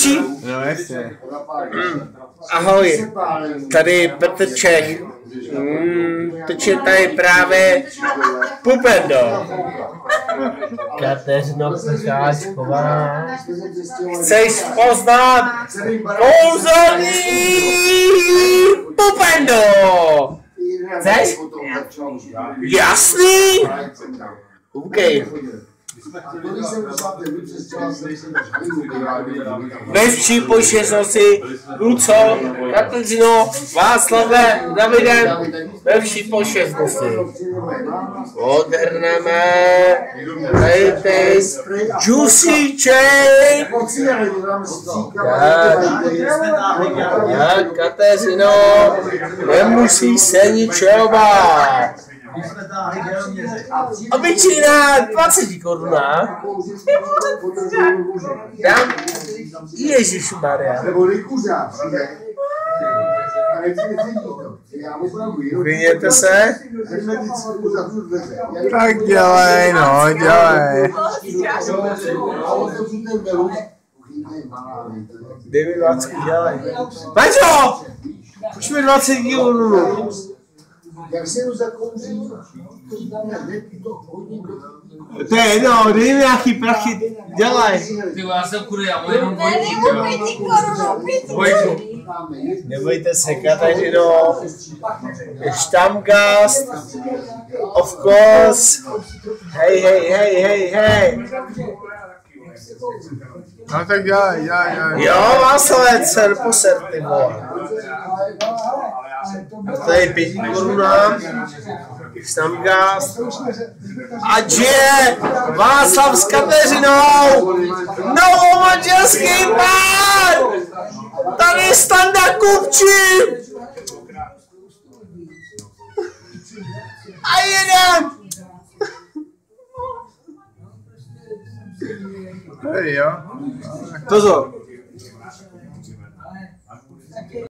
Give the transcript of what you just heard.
Stačí? No jasně. Ahoj, tady Petr Čech. Teď je tady právě Pupendo. Kateřino Pecháčková. Chceš poznat kouzelný Pupendo? Chceš? Jasný? OK. Ve vší počestnosti, Luco, Kateřino, Václave, Davidem, ve vší počestnosti. Odhrneme tady ty juicy chain. Jak Kateřino, nemusí se ničeho bát. Obyčejná 20 koruna. Dám Ježišmarja. Vyněte se. Tak dělej, no, dělej. Dej mi 20, dělej. Paťo! Už mi 20 korun. Jak se mu zakouří, to je jedno, dej mi nějaký prachy, dělej. Ty já jsem kudy, já mám jenom Dvojku. Nebojte se, Kateřino. Je Stammgast. Of course. Hej. No tak dělej. Jo, Václavé, poser, ty vole. Tady 5 korunám. Stammgast. Ať je Václav s Kateřinou novomanželský pár! Tady Standa Kupčí! A jedem! Hej, jo. Pozor!